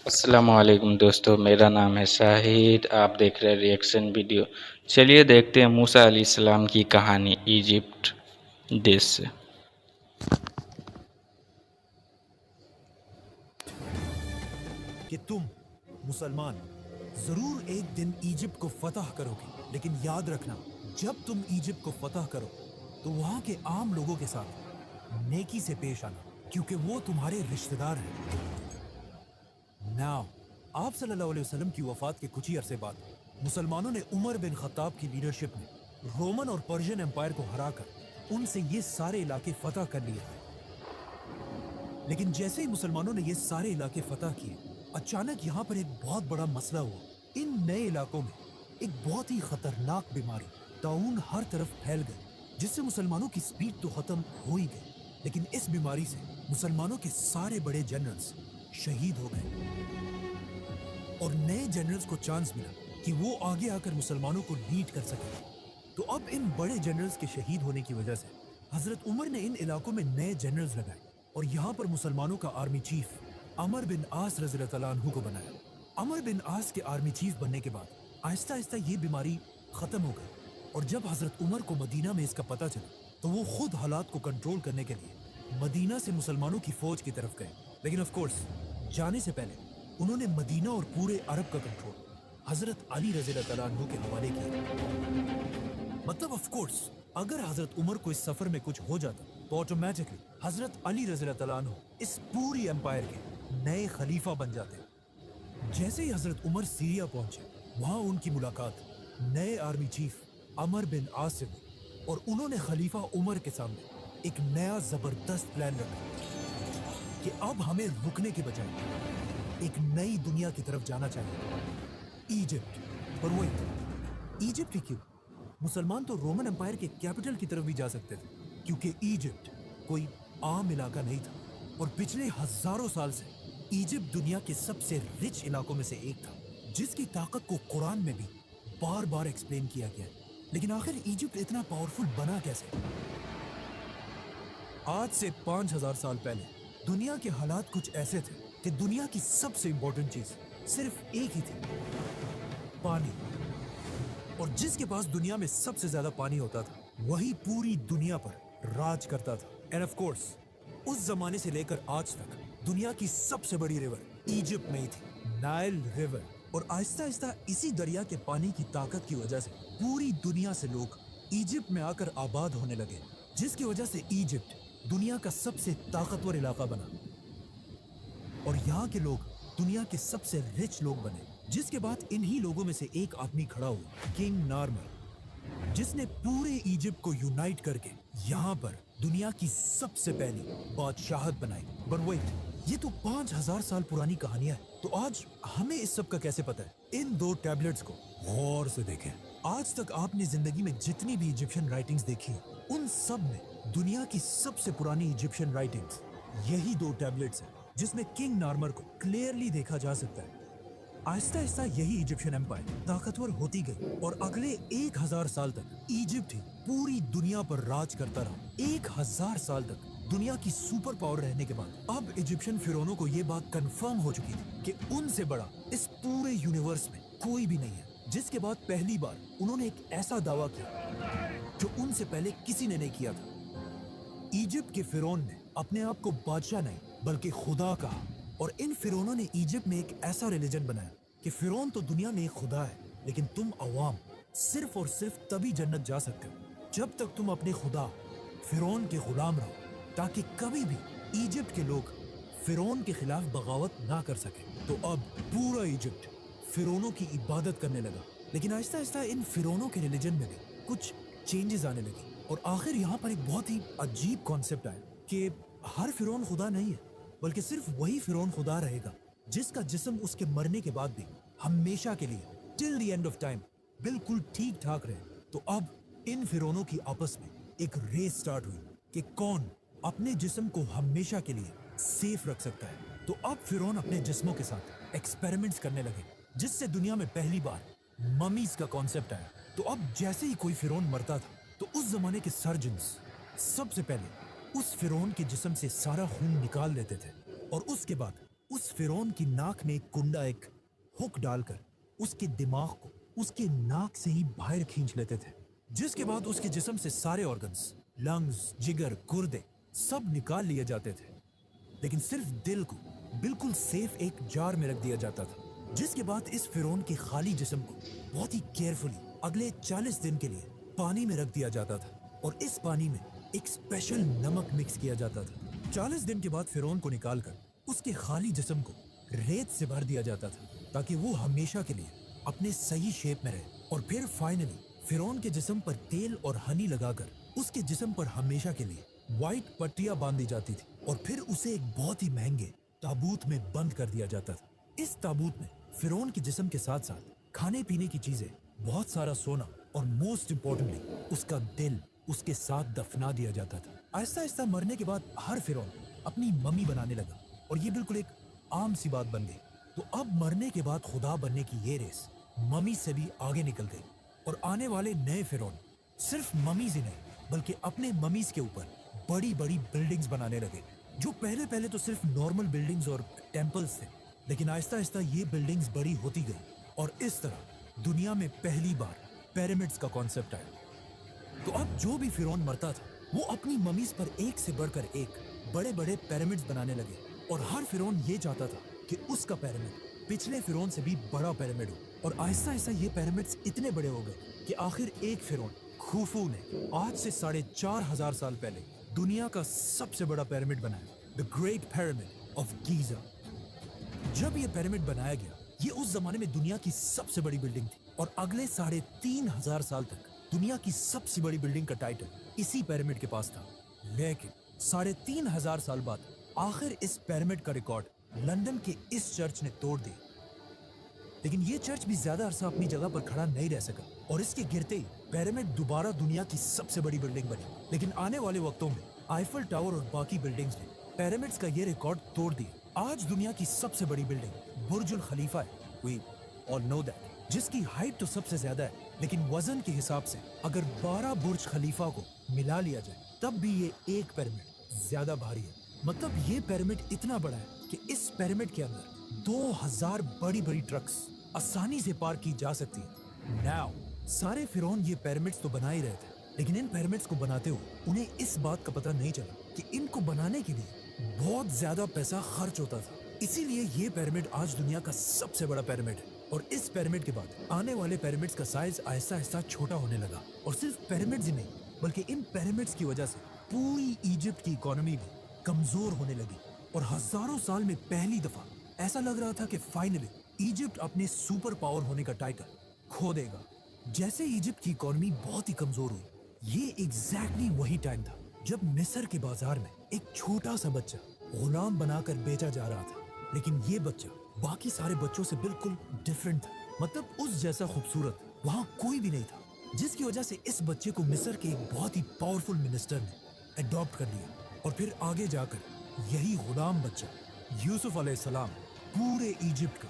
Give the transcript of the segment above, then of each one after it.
السلام علیکم دوستو، میرا نام ہے شاہد، آپ دیکھ رہے ہیں ریئیکشن ویڈیو۔ چلیے دیکھتے ہیں موسیٰ علیہ السلام کی کہانی ایجپٹ دیش سے۔ کہ تم مسلمان ضرور ایک دن ایجپٹ کو فتح کرو گے، لیکن یاد رکھنا جب تم ایجپٹ کو فتح کرو تو وہاں کے عام لوگوں کے ساتھ نیکی سے پیش آنا، کیونکہ وہ تمہارے رشتہ دار ہیں۔ ناؤ آپ صلی اللہ علیہ وسلم کی وفات کے کچھ ہی عرصے بعد مسلمانوں نے عمر بن خطاب کی لیڈرشپ میں رومن اور پرشین امپائر کو ہرا کر ان سے یہ سارے علاقے فتح کر لیے تھے۔ لیکن جیسے ہی مسلمانوں نے یہ سارے علاقے فتح کیے، اچانک یہاں پر ایک بہت بڑا مسئلہ ہوا۔ ان نئے علاقوں میں ایک بہت ہی خطرناک بیماری طاعون ہر طرف پھیل گئی، جس سے مسلمانوں کی سپیڈ تو ختم ہو ہی گئی، لیکن اس بیماری سے مسلمانوں کے سارے بڑے جنرلز شہید ہو گئے، اور نئے جنرلز کو چانس ملا کہ وہ آگے آ کر مسلمانوں کو لیڈ کر سکیں۔ تو اب ان بڑے جنرلز کے شہید ہونے کی وجہ سے حضرت عمر نے ان علاقوں میں نئے جنرلز لگائے اور یہاں پر مسلمانوں کا آرمی چیف عمر بن عاص رضی اللہ تعالیٰ عنہ کو بنایا۔ عمر بن عاص کے آرمی چیف بننے کے بعد آہستہ آہستہ یہ بیماری ختم ہو گئی، اور جب حضرت عمر کو مدینہ میں اس کا پتہ چلا تو وہ خود حالات کو کنٹرول کرنے کے لیے مدینہ سے مسلمانوں کی فوج کی طرف گئے، لیکن آف کورس جانے سے پہلے انہوں نے مدینہ اور پورے عرب کا کنٹرول حضرت علی رضی اللہ تعالیٰ عنہ کے حوالے کیا۔ مطلب آف کورس اگر حضرت عمر کو اس سفر میں کچھ ہو جاتا تو آٹومیٹکلی حضرت علی رضی اللہ تعالیٰ عنہ اس پوری امپائر کے نئے خلیفہ بن جاتے۔ جیسے ہی حضرت عمر سیریا پہنچے، وہاں ان کی ملاقات نئے آرمی چیف عمر بن عاص سے ہوئی، اور انہوں نے خلیفہ عمر کے سامنے ایک نیا زبردست پلان رکھا کہ اب ہمیں رکنے کے بجائے ایک نئی دنیا کی طرف جانا چاہیے، ایجپٹ۔ پر وہی ایجپٹ ہی کیوں؟ مسلمان تو رومن امپائر کے کیپٹل کی طرف بھی جا سکتے تھے، کیونکہ ایجپٹ کوئی عام علاقہ نہیں تھا، اور پچھلے ہزاروں سال سے ایجپٹ دنیا کے سب سے رچ علاقوں میں سے ایک تھا، جس کی طاقت کو قرآن میں بھی بار بار ایکسپلین کیا گیا ہے۔ لیکن آخر ایجپٹ اتنا پاورفل بنا کیسے؟ آج سے 5000 سال پہلے دنیا کے حالات کچھ ایسے تھے کہ دنیا کی سب سے امپورٹنٹ چیز صرف ایک ہی تھی، پانی۔ اور جس کے پاس دنیا میں سب سے زیادہ پانی ہوتا تھا وہی پوری دنیا پر راج کرتا تھا۔ اینڈ آف کورس اس زمانے سے لے کر آج تک دنیا کی سب سے بڑی ریور ایجپٹ میں ہی تھی، نائل ریور۔ اور آہستہ آہستہ اسی دریا کے پانی کی طاقت کی وجہ سے پوری دنیا سے لوگ ایجپٹ میں آ کر آباد ہونے لگے، جس کی وجہ سے ایجپٹ دنیا کا سب سے طاقتور علاقہ بنا، اور یہاں کے لوگ دنیا کے سب سے رچ لوگ بنے۔ جس کے بعد انہی لوگوں میں سے ایک آدمی کھڑا ہوا، کنگ نارمر، جس نے پورے ایجپٹ کو یونائٹ کر کے یہاں پر دنیا کی سب سے پہلی بادشاہت بنائی۔ بٹ ویٹ، یہ تو 5000 سال پرانی کہانیاں ہیں، تو آج ہمیں اس سب کا کیسے پتہ ہے؟ ان دو ٹیبلٹس کو غور سے دیکھیں۔ آج تک آپ نے زندگی میں جتنی بھی ایجپشن رائٹنگز دیکھی ہیں، ان سب میں دنیا کی سب سے پرانی ایجپشن رائٹنگز یہی دو ٹیبلٹس ہیں، جس میں کنگ نارمر کو کلیئرلی دیکھا جا سکتا ہے۔ آہستہ آہستہ یہی ایجپشن امپائر طاقتور ہوتی گئی، اور اگلے 1000 سال تک ایجپٹ ہی پوری دنیا پر راج کرتا رہا۔ 1000 سال تک دنیا کی سپر پاور رہنے کے بعد اب ایجپشین فرعونوں کو یہ بات کنفرم ہو چکی تھی کہ ان سے بڑا اس پورے یونیورس میں کوئی بھی نہیں ہے، جس کے بعد پہلی بار انہوں نے ایک ایسا دعویٰ کیا جو ان سے پہلے کسی نے نہیں کیا تھا۔ ایجپٹ کے فرعون نے اپنے آپ کو بادشاہ نہیں بلکہ خدا کہا، اور ان فرعونوں نے ایجپٹ میں ایک ایسا ریلیجن بنایا کہ فرعون تو دنیا میں ایک خدا ہے، لیکن تم عوام صرف اور صرف تبھی جنت جا سکتے ہو جب تک تم اپنے خدا فرعون کے غلام رہو، تاکہ کبھی بھی ایجپٹ کے لوگ فرعون کے خلاف بغاوت نہ کر سکیں۔ تو اب پورا ایجپٹ فرعونوں کی عبادت کرنے لگا، لیکن آہستہ آہستہ ان فرعونوں کے ریلیجن میں بھی کچھ چینجز آنے لگے، اور آخر یہاں پر ایک بہت ہی عجیب کانسیپٹ آیا کہ ہر فرعون خدا نہیں ہے، بلکہ صرف وہی فرعون خدا رہے گا جس کا جسم اس کے مرنے کے بعد بھی ہمیشہ کے لیے ٹل دی اینڈ آف ٹائم بالکل ٹھیک ٹھاک رہے۔ تو اب ان فرعونوں کی آپس میں ایک ریس سٹارٹ ہوئی کہ کون اپنے جسم کو ہمیشہ کے لیے سیف رکھ سکتا ہے۔ تو اب فرعون اپنے جسموں کے ساتھ ایکسپیریمنٹس کرنے لگے، جس سے دنیا میں پہلی بار ممیز کا کانسیپٹ آیا۔ تو اب جیسے ہی کوئی فرعون مرتا تھا تو اس زمانے کے سرجنز سب سے پہلے اس فرعون کے جسم سے سارا خون نکال لیتے تھے، اور اس کے بعد उस फिरौन की नाक में एक कुंडा, एक हुक डालकर उसके दिमाग को उसके नाक से ही बाहर खींच लेते थे, जिसके बाद उसके जिस्म से सारे ऑर्गन्स, लंग्स, जिगर, गुर्दे सब निकाल लिए जाते थे। लेकिन सिर्फ दिल को बिल्कुल सेफ एक जार में रख दिया जाता था, जिसके बाद इस फिरौन के खाली जिस्म को बहुत ही केयरफुली अगले 40 दिन के लिए पानी में रख दिया जाता था और इस पानी में एक स्पेशल नमक मिक्स किया जाता था। 40 दिन के बाद फिरौन को निकालकर उसके खाली जिस्म को रेत से भर दिया जाता था ताकि वो हमेशा के लिए अपने सही शेप में रहे। और फिर फाइनली फिरौन के जिस्म पर तेल और हनी लगाकर उसके जिस्म पर हमेशा के लिए व्हाइट पट्टियां बांध दी जाती थी और फिर उसे एक बहुत ही महंगे ताबूत में बंद कर दिया जाता था। इस ताबूत में फिरौन के जिस्म के साथ साथ खाने पीने की चीजें, बहुत सारा सोना और मोस्ट इम्पोर्टेंटली उसका दिल उसके साथ दफना दिया जाता था। आहिस्ता आहिस्ता मरने के बाद हर फिरौन अपनी मम्मी बनाने लगा और ये बिल्कुल एक आम सी बात बन गई। तो अब मरने के बाद खुदा बनने की ये रेस मम्मी से भी आगे निकल गई और आने वाले नए फिरौन सिर्फ मम्मीज ही नहीं बल्कि अपने मम्मीज के ऊपर बड़ी बड़ी बिल्डिंग्स बनाने लगे, जो पहले पहले तो सिर्फ नॉर्मल बिल्डिंग्स और टेम्पल्स थे, लेकिन आहिस्ता आहिस्ता ये बिल्डिंग्स बड़ी होती गई और इस तरह दुनिया में पहली बार पिरामिड्स का कॉन्सेप्ट आया। तो अब जो भी फिरौन मरता था वो अपनी मम्मीज पर एक से बढ़कर एक बड़े बड़े पिरामिड्स बनाने लगे और हर फिरौन ये चाहता था कि उसका पिरामिड पिछले फिरौन से भी बड़ा पिरामिड हो। और आहिस्ता आहिस्ता ये पिरामिड्स इतने बड़े हो गए कि आखिर एक फिरौन खुफू ने आज से 4,500 साल पहले दुनिया का सबसे बड़ा पिरामिड बनाया, the great pyramid of Giza. जब ये पिरामिड बनाया गया, ये उस जमाने में दुनिया की सबसे बड़ी बिल्डिंग थी और अगले 3,500 साल तक दुनिया की सबसे बड़ी बिल्डिंग का टाइटल इसी पिरामिड के पास था। लेकिन 3,500 साल बाद आखिर इस पिरामिड का रिकॉर्ड लंदन के इस चर्च ने तोड़ दिया। लेकिन ये चर्च भी ज्यादा अरसा अपनी जगह पर खड़ा नहीं रह सका और इसके गिरते ही पिरामिड दोबारा दुनिया की सबसे बड़ी बिल्डिंग बनी। लेकिन आने वाले वक्तों में आईफल टावर और बाकी बिल्डिंग्स ने पिरामिड्स का ये रिकॉर्ड तोड़ दिया। आज दुनिया की सबसे बड़ी बिल्डिंग बुर्जुल खलीफा है, वी ऑल नो दैट, जिसकी हाइट तो सबसे ज्यादा है, लेकिन वजन के हिसाब से अगर 12 बुर्ज खलीफा को मिला लिया जाए तब भी ये एक पिरामिड ज्यादा भारी है। मतलब ये पिरामिड इतना बड़ा है कि इस पिरामिड के अंदर 2000 बड़ी बड़ी ट्रक्स आसानी से पार की जा सकती है। नाउ सारे फिरौन ये पिरामिड्स तो बना ही रहे थे, लेकिन इन पिरामिड्स को बनाते हुए उन्हें इस बात का पता नहीं चला कि इनको बनाने के लिए बहुत ज्यादा पैसा खर्च होता था। इसीलिए ये पिरामिड आज दुनिया का सबसे बड़ा पिरामिड है और इस पिरामिड के बाद आने वाले पिरामिड्स का साइज आहिस्ता आहिस्ता छोटा होने लगा। और सिर्फ पिरामिड्स ही नहीं बल्कि इन पिरामिड्स की वजह से पूरी इजिप्ट की इकोनॉमी भी कमजोर होने लगी और हजारों साल में पहली दफा ऐसा लग रहा था कि फाइनली इजिप्ट अपने सुपर पावर होने का टाइटल खो देगा। जैसे इजिप्ट की इकोनॉमी बहुत ही कमजोर हुई, ये एग्जैक्टली वही टाइम था जब मिस्र के बाजार में एक छोटा सा बच्चा गुलाम बनाकर बेचा जा रहा था। लेकिन ये बच्चा बाकी सारे बच्चों से बिल्कुल डिफरेंट था। मतलब उस जैसा खूबसूरत वहाँ कोई भी नहीं था, जिसकी वजह से इस बच्चे को मिस्र के एक बहुत ही पावरफुल मिनिस्टर ने अडॉप्ट कर लिया और फिर आगे जाकर यही गुलाम बच्चा यूसुफ अलैहिस्सलाम पूरे इजिप्ट का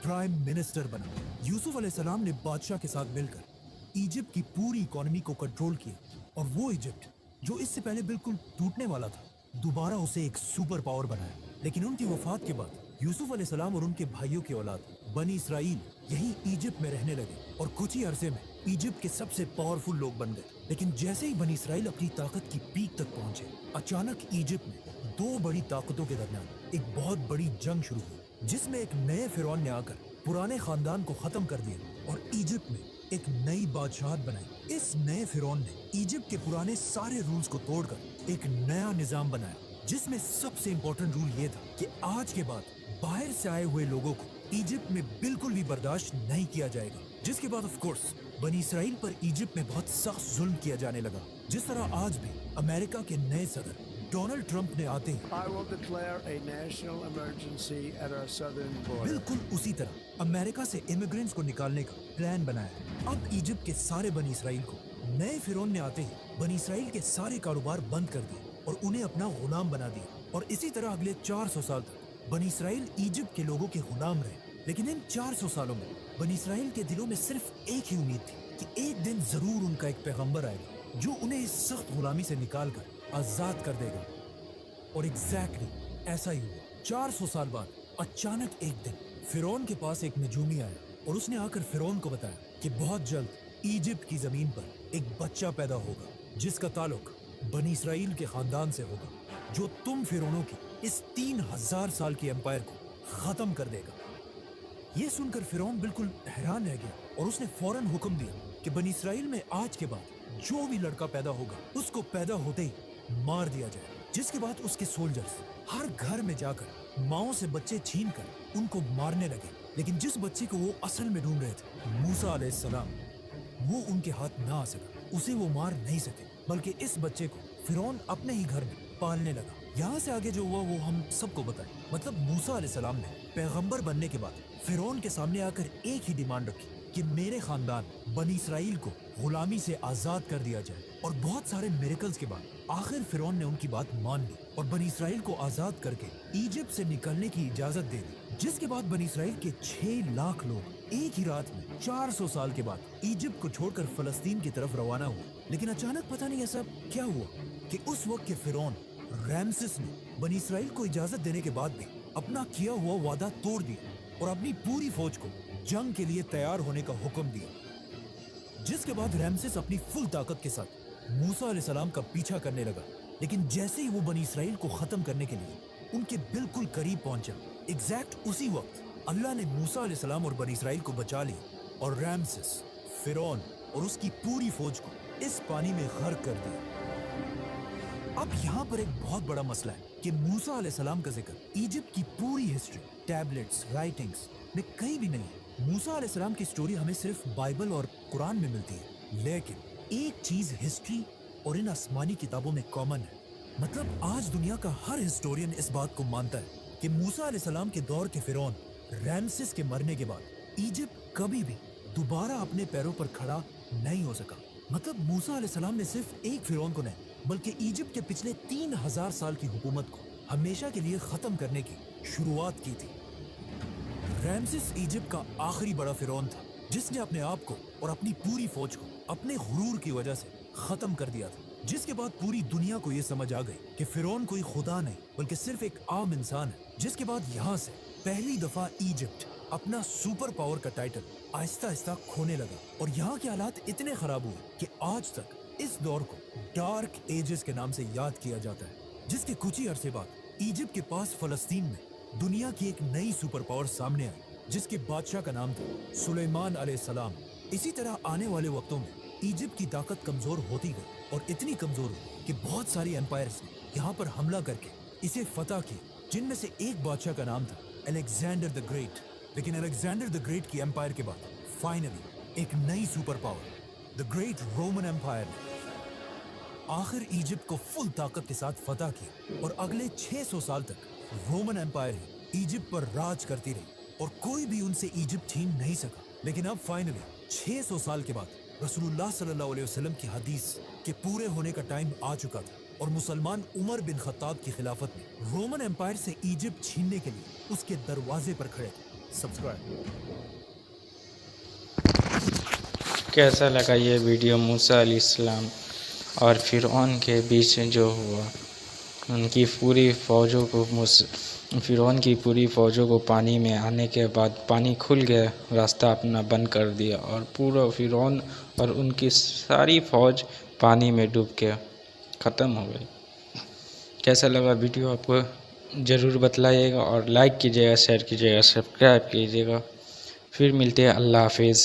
प्राइम मिनिस्टर बना। यूसुफ अलैहिस्सलाम ने बादशाह के साथ मिलकर इजिप्ट की पूरी इकोनॉमी को कंट्रोल किया और वो इजिप्ट जो इससे पहले बिल्कुल टूटने वाला था, दोबारा उसे एक सुपर पावर बनाया। लेकिन उनकी वफात के बाद यूसुफ अलैहिस्सलाम और उनके भाइयों की औलाद बनी इसराइल यही इजिप्ट में रहने लगे और कुछ ही अरसे में इजिप्ट के सबसे पावरफुल लोग बन गए। लेकिन जैसे ही बनी इसराइल अपनी ताकत की पीक तक पहुंचे, अचानक इजिप्ट में दो बड़ी ताकतों के दरमियान एक बहुत बड़ी जंग शुरू हुई, जिसमें एक नए फिरौन ने आकर पुराने खानदान को खत्म कर दिया और इजिप्ट में एक नई बादशाहत बनाई। इस नए फिरौन ने इजिप्ट के पुराने सारे रूल्स को तोड़कर एक नया निजाम बनाया, जिसमें सबसे इम्पोर्टेंट रूल ये था कि आज के बाद बाहर से आए हुए लोगों को इजिप्ट में बिल्कुल भी बर्दाश्त नहीं किया जाएगा। जिसके बाद ऑफ कोर्स बनी इसराइल पर इजिप्ट में बहुत सख्त जुल्म किया जाने लगा, जिस तरह आज भी अमेरिका के नए सदर डोनाल्ड ट्रंप ने आते ही I will declare a national emergency at our southern border. बिल्कुल उसी तरह अमेरिका से इमिग्रेंट्स को निकालने का प्लान बनाया। अब इजिप्ट के सारे बनी इसराइल को नए फिरौन ने आते ही बनी इसराइल के सारे कारोबार बंद कर दिए और उन्हें अपना गुलाम बना दिया। और इसी तरह अगले 400 साल तक बनी इसराइल इजिप्ट के लोगों के गुलाम रहे। लेकिन इन 400 सालों में बनी इसराइल के दिलों में सिर्फ एक ही उम्मीद थी कि एक दिन जरूर उनका एक पैगंबर आएगा जो उन्हें इस सख्त गुलामी से निकाल कर आजाद कर देगा। और एग्जैक्टली ऐसा ही हुआ। 400 साल बाद अचानक एक दिन फिरौन के पास एक नजूमी आया और उसने आकर फिरौन को बताया कि बहुत जल्द इजिप्ट की जमीन पर एक बच्चा पैदा होगा जिसका ताल्लुक बनी इसराइल के खानदान से होगा, जो तुम फिरौनों की इस 3000 साल की एम्पायर को खत्म कर देगा। ये सुनकर फिरौन बिल्कुल हैरान रह गया और उसने फौरन हुक्म दिया कि बनी इसराइल में आज के बाद जो भी लड़का पैदा होगा उसको पैदा होते ही मार दिया जाए। जिसके बाद उसके सोल्जर्स हर घर में जाकर माओं से बच्चे छीन कर उनको मारने लगे, लेकिन जिस बच्चे को वो असल में ढूंढ रहे थे, मूसा अलैहिस्सलाम, वो उनके हाथ ना आ सका, उसे वो मार नहीं सके, बल्कि इस बच्चे को फिरौन अपने ही घर में पालने लगा। यहाँ से आगे जो हुआ वो हम सबको बताएं। मतलब मूसा अलैहिस्सलाम ने पैगंबर बनने के बाद फिरौन के सामने आकर एक ही डिमांड रखी कि मेरे खानदान बनी इसराइल को गुलामी से आजाद कर दिया जाए। और बहुत सारे मिरेकल्स के बाद आखिर फिरौन ने उनकी बात मान ली और बनी इसराइल को आजाद करके इजिप्ट से निकलने की इजाजत दे दी। जिसके बाद बनी इसराइल के 6 लाख लोग एक ही रात में 400 साल के बाद इजिप्ट को छोड़कर फलस्तीन की तरफ रवाना हुआ। लेकिन अचानक पता नहीं ऐसा क्या हुआ कि उस वक्त के फिरौन रैमसेस ने बनी इसराइल को इजाजत देने के बाद भी अपना किया हुआ वादा तोड़ दिया और अपनी पूरी फौज को जंग के लिए तैयार होने का हुक्म दिया। जिसके बाद रैमसेस अपनी फुल ताकत के साथ मूसा अलैहिस्सलाम का पीछा करने लगा। लेकिन जैसे ही वो बनी इसराइल को खत्म करने के लिए उनके बिल्कुल करीब पहुंचा, एग्जैक्ट उसी वक्त अल्लाह ने मूसा अलैहिस्सलाम और बनी इसराइल को बचा लिया और रैमसेस, फिरौन और उसकी पूरी फौज को इस पानी में गर्क कर दिया। अब यहाँ पर एक बहुत बड़ा मसला है कि मूसा अलैहिस्सलाम का जिक्र इजिप्ट की पूरी हिस्ट्री, टैबलेट्स, राइटिंग्स में कहीं भी नहीं है। मूसा अलैहिस्सलाम की स्टोरी हमें सिर्फ बाइबल और कुरान में मिलती है, लेकिन एक चीज हिस्ट्री और इन आसमानी किताबों में कॉमन है। मतलब आज दुनिया का हर हिस्टोरियन इस बात को मानता है कि मूसा अलैहिस्सलाम के दौर के फिरौन रैमसेस के मरने के बाद इजिप्ट कभी भी दोबारा अपने पैरों पर खड़ा नहीं हो सका। मतलब मूसा अलैहिस्सलाम ने सिर्फ एक फिरौन को नहीं बल्कि इजिप्ट के पिछले 3000 साल की हुकूमत को हमेशा के लिए खत्म करने की शुरुआत की थी। रैमसेस इजिप्ट का आखिरी बड़ा फिरौन था जिसने अपने आप को और अपनी पूरी फौज को अपने गुरूर की वजह से खत्म कर दिया था। जिसके बाद पूरी दुनिया को यह समझ आ गई कि फिरौन कोई खुदा नहीं बल्कि सिर्फ एक आम इंसान है। जिसके बाद यहाँ से पहली दफा इजिप्ट अपना सुपर पावर का टाइटल आहिस्ता आहिस्ता खोने लगा और यहाँ के हालात इतने खराब हुए कि आज तक इस दौर को डार्क एजेस के नाम से याद किया जाता है। जिसके कुछ ही अरसे बाद इजिप्ट के पास फलस्तीन में दुनिया की एक नई सुपर पावर सामने आई जिसके बादशाह का नाम था सुलेमान अलैहिस्सलाम। इसी तरह आने वाले वक्तों में इजिप्ट की ताकत कमजोर होती गई और इतनी कमजोर हुई कि बहुत सारी एम्पायर्स ने यहाँ पर हमला करके इसे फतह किया, जिनमें से एक बादशाह का नाम था अलेक्जेंडर द ग्रेट। लेकिन अलेक्जेंडर द ग्रेट की एम्पायर के बाद फाइनली एक नई super power the great Roman empire ने आखिर इजिप्ट को फुल ताकत के साथ फतह किया और अगले 600 साल तक रोमन एम्पायर ही इजिप्ट पर राज करती रही और कोई भी उनसे इजिप्ट छीन नहीं सका। लेकिन अब फाइनली 600 साल के बाद रसूलुल्लाह सल्लल्लाहु अलैहि वसल्लम की हदीस के पूरे होने का टाइम आ चुका था और मुसलमान उमर बिन खत्ताब की खिलाफत में रोमन एम्पायर से इजिप्ट छीनने के लिए उसके दरवाजे पर खड़े थे। सब्सक्राइब। कैसा लगा ये वीडियो मूसा अलैहिस्सलाम और फिरौन के बीच जो हुआ, उनकी पूरी फ़ौजों को फिरौन की पूरी फ़ौजों को पानी में आने के बाद पानी खुल गया, रास्ता अपना बंद कर दिया और पूरा फिरौन और उनकी सारी फ़ौज पानी में डूब के ख़त्म हो गई। कैसा लगा वीडियो आपको ज़रूर बतलाइएगा और लाइक कीजिएगा, शेयर कीजिएगा, सब्सक्राइब कीजिएगा। फिर मिलते हैं। अल्लाह हाफिज़।